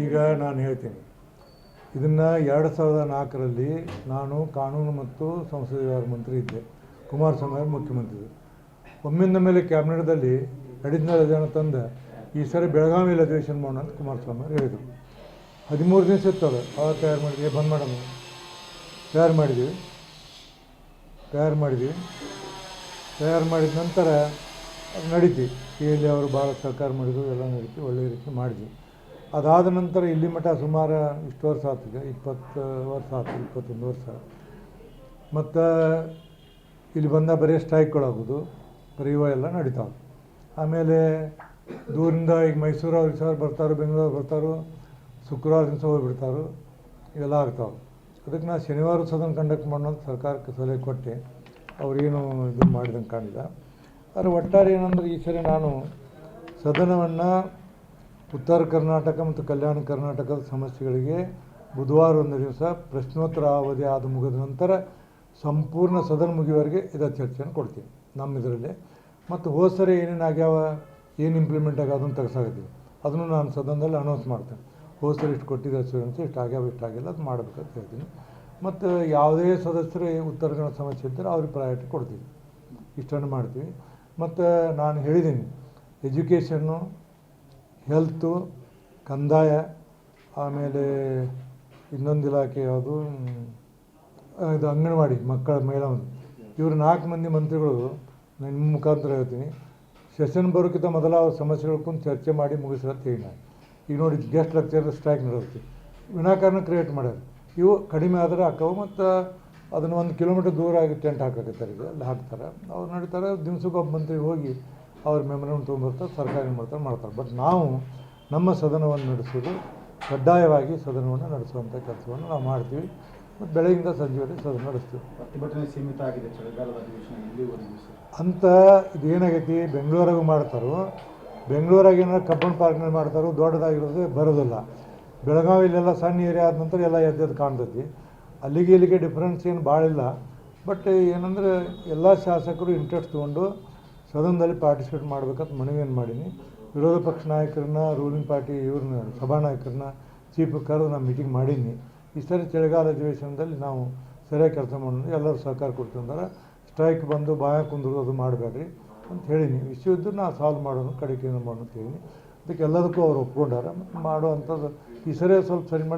ಈಗ ನಾನು ಹೇಳ್ತೀನಿ, ಇದನ್ನು 2004ರಲ್ಲಿ ನಾನು ಕಾನೂನು ಮತ್ತು ಸಂಸದೀಯ ವ್ಯವಹಾರ ಮಂತ್ರಿ ಇದ್ದೆ, ಕುಮಾರಸ್ವಾಮಿ ಅವರು ಮುಖ್ಯಮಂತ್ರಿ. ಒಮ್ಮಿಂದ ಮೇಲೆ ಕ್ಯಾಬಿನೆಟ್ದಲ್ಲಿ ಅಡಿಷನಲ್ ಜನ ತಂದು ಈ ಸರಿ ಬೆಳಗಾವಿಯಲ್ಲಿ ಅಧಿವೇಶನ ಮಾಡೋಣ ಅಂತ ಕುಮಾರಸ್ವಾಮಿ ಅವರು ಹೇಳಿದರು. 13 ದಿವಸ ಇತ್ತವರು ಅವಾಗ ತಯಾರು ಮಾಡಿದ್ವಿ, ಬಂದ್ ಮಾಡೋಣ ತಯಾರು ಮಾಡಿದ ನಂತರ ನಡೀತಿ ಇಲ್ಲಿ ಅವರು ಭಾಳ ಸಹಕಾರ ಮಾಡಿದ್ರು, ಎಲ್ಲ ನಡೀತಿ, ಒಳ್ಳೆಯ ರೀತಿ ಮಾಡಿದ್ವಿ. ಅದಾದ ನಂತರ ಇಲ್ಲಿ ಮಠ ಸುಮಾರು ಇಷ್ಟು ವರ್ಷ ಆಗ್ತಿದೆ, 20 ವರ್ಷ ಆಗ್ತದೆ, 21 ವರ್ಷ. ಮತ್ತು ಇಲ್ಲಿ ಬಂದ ಬರೀ ಸ್ಟ್ರೈಕ್ಗಳಾಗೋದು, ಬರೀ ಇವ ಎಲ್ಲ ನಡೀತಾವೆ. ಆಮೇಲೆ ದೂರಿಂದ ಈಗ ಮೈಸೂರು ಅವ್ರು ಬರ್ತಾರೋ, ಬೆಂಗಳೂರು ಬರ್ತಾರೋ, ಶುಕ್ರವಾರ ದಿವಸ ಹೋಗಿಬಿಡ್ತಾರೋ, ಇವೆಲ್ಲ ಆಗ್ತಾವೆ. ಅದಕ್ಕೆ ನಾನು ಶನಿವಾರ ಸದನ ಕಂಡಕ್ಟ್ ಮಾಡೋಣ ಅಂತ ಸರ್ಕಾರಕ್ಕೆ ಸಲಹೆ ಕೊಟ್ಟೆ. ಅವ್ರೇನು ಇದು ಮಾಡಿದಂಗೆ ಕಾಣಿಲ್ಲ. ಆದರೆ ಒಟ್ಟಾರೆ ಏನಂದ್ರೆ ಈ ಸರಿ ನಾನು ಸದನವನ್ನು ಉತ್ತರ ಕರ್ನಾಟಕ ಮತ್ತು ಕಲ್ಯಾಣ ಕರ್ನಾಟಕದ ಸಮಸ್ಯೆಗಳಿಗೆ ಬುಧವಾರ ಒಂದು ದಿವಸ ಪ್ರಶ್ನೋತ್ತರ ಅವಧಿ ಆದ ಮುಗಿದ ನಂತರ ಸಂಪೂರ್ಣ ಸದನ ಮುಗಿಯುವವರೆಗೆ ಇದರ ಚರ್ಚೆಯನ್ನು ಕೊಡ್ತೀನಿ ನಮ್ಮ ಇದರಲ್ಲಿ. ಮತ್ತು ಹೋದ ಸರಿ ಏನೇನು ಆಗ್ಯಾವ, ಏನು ಇಂಪ್ಲಿಮೆಂಟ್ ಆಗ್ಯಾವ ಅದನ್ನು ತೆಗೆಸಾಗತ್ತೀವಿ, ಅದನ್ನು ನಾನು ಸದನದಲ್ಲಿ ಅನೌನ್ಸ್ ಮಾಡ್ತೇನೆ. ಹೋದ ಸರಿ ಇಷ್ಟು ಕೊಟ್ಟಿದ್ದ ಅಶ್ಯೂರೆನ್ಸ್, ಇಷ್ಟು ಆಗ್ಯಾವ ಇಷ್ಟು ಆಗಿಲ್ಲ, ಅದು ಮಾಡಬೇಕಂತ ಹೇಳ್ತೀನಿ. ಮತ್ತು ಯಾವುದೇ ಸದಸ್ಯರು ಉತ್ತರ ಕನ್ನಡ ಸಮಸ್ಯೆ ಇದ್ದರೆ ಅವ್ರಿಗೆ ಪ್ರಯಾರಿಟಿ ಕೊಡ್ತೀವಿ, ಇಷ್ಟನ್ನು ಮಾಡ್ತೀವಿ. ಮತ್ತು ನಾನು ಹೇಳಿದ್ದೀನಿ, ಎಜುಕೇಷನ್ನು, ಹೆಲ್ತು, ಕಂದಾಯ, ಆಮೇಲೆ ಇನ್ನೊಂದು ಇಲಾಖೆ ಯಾವುದು, ಇದು ಅಂಗನವಾಡಿ ಮಕ್ಕಳ ಮಹಿಳಾ, ಇವರು 4 ಮಂದಿ ಮಂತ್ರಿಗಳು ನಿಮ್ಮ ಮುಖಾಂತರ ಹೇಳ್ತೀನಿ, ಸೆಷನ್ ಬರೋಕ್ಕಿಂತ ಮೊದಲ ಅವ್ರ ಸಮಸ್ಯೆಗಳ ಕುಂತು ಚರ್ಚೆ ಮಾಡಿ ಮುಗಿಸ್ರತ್ತೆ ಹೇಳಿ. ನಾನು ಈಗ ನೋಡಿ ಗೆಸ್ಟ್ ಲೆಕ್ಚರ್ ಸ್ಟ್ರೈಕ್ ನಡೆಯುತ್ತೆ, ವಿನಾಕಾರಣ ಕ್ರಿಯೇಟ್ ಮಾಡ್ಯಾರ. ಇವು ಕಡಿಮೆ ಆದರೆ ಹಾಕವು, ಮತ್ತು ಅದನ್ನು 1 ಕಿಲೋಮೀಟರ್ ದೂರ ಆಗಿ ಟೆಂಟ್ ಹಾಕಕತ್ತಾರೆ, ಈಗ ಅಲ್ಲಿ ಹಾಕ್ತಾರೆ, ಅವ್ರು ನಡೀತಾರೆ. ದಿವ್ಸಕ್ಕೆ ಒಬ್ಬ ಮಂತ್ರಿ ಹೋಗಿ ಅವ್ರ ಮೆಮೊರನ್ನು ತೊಗೊಂಬರ್ತಾರೆ, ಸರ್ಕಾರ ಮಾಡ್ತಾರೆ. ಬಟ್ ನಾವು ನಮ್ಮ ಸದನವನ್ನು ನಡೆಸೋದು ಕಡ್ಡಾಯವಾಗಿ ಸದನವನ್ನು ನಡೆಸುವಂಥ ಕೆಲಸವನ್ನು ನಾವು ಮಾಡ್ತೀವಿ. ಮತ್ತು ಬೆಳಗಿಂದ ಸಂಜೆವರೆಗೆ ಸದನ ನಡೆಸ್ತೀವಿ. ಪ್ರತಿಭಟನೆ ಸೀಮಿತ ಆಗಿದೆ ಚಳಿಗಾಲದ ಅಧಿವೇಶನ ಅಂತ. ಇದೇನಾಗೈತಿ, ಬೆಂಗಳೂರಾಗೂ ಮಾಡ್ತಾರೋ, ಬೆಂಗಳೂರಾಗ ಏನಾದ್ರು ಕಬ್ಬನ್ ಪಾರ್ಕ್ನಲ್ಲಿ ಮಾಡ್ತಾರೋ, ದೊಡ್ಡದಾಗಿರೋದು ಬರೋದಿಲ್ಲ. ಬೆಳಗಾವಿಲೆಲ್ಲ ಸಣ್ಣ ಏರಿಯಾ ಆದ ನಂತರ ಎಲ್ಲ ಎದ್ದೆದ್ದು ಕಾಣ್ತೈತಿ. ಅಲ್ಲಿಗೆ ಇಲ್ಲಿಗೆ ಡಿಫ್ರೆನ್ಸ್ ಏನು ಭಾಳ ಇಲ್ಲ. ಬಟ್ ಏನಂದರೆ ಎಲ್ಲ ಶಾಸಕರು ಇಂಟ್ರೆಸ್ಟ್ ತೊಗೊಂಡು ಸದನದಲ್ಲಿ ಪಾರ್ಟಿಸಿಪೇಟ್ ಮಾಡ್ಬೇಕಂತ ಮನವಿಯನ್ನು ಮಾಡೀನಿ. ವಿರೋಧ ಪಕ್ಷ ನಾಯಕರನ್ನ, ರೂಲಿಂಗ್ ಪಾರ್ಟಿ ಇವ್ರನ್ನ, ಸಭಾನಾಯಕರನ್ನ, ಚೀಫ್ ಕರೆದು ನಾನು ಮೀಟಿಂಗ್ ಮಾಡೀನಿ. ಈ ಸರಿ ಚಳಿಗಾಲ ಅಧಿವೇಶನದಲ್ಲಿ ನಾವು ಸರಿಯಾಗಿ ಕೆಲಸ ಮಾಡೋದು, ಎಲ್ಲರೂ ಸಹಕಾರ ಕೊಡ್ತಂದ್ರೆ ಸ್ಟ್ರೈಕ್ ಬಂದು ಬಾಯ ಕುಂದಿರೋದು ಮಾಡಬೇಡ್ರಿ ಅಂತ ಹೇಳೀನಿ. ಇಶ್ಯೂ ಇದ್ದು ನಾವು ಸಾಲ್ವ್ ಮಾಡೋಣ, ಕಡೆಗೆ ಮಾಡೋಣ ಅಂತ ಹೇಳೀನಿ. ಅದಕ್ಕೆ ಎಲ್ಲದಕ್ಕೂ ಅವ್ರು ಒಪ್ಕೊಂಡಾರ. ಮತ್ತು ಮಾಡುವಂಥದ್ದು ಈ ಸರಿ ಸ್ವಲ್ಪ ಸರಿ ಮಾಡಿ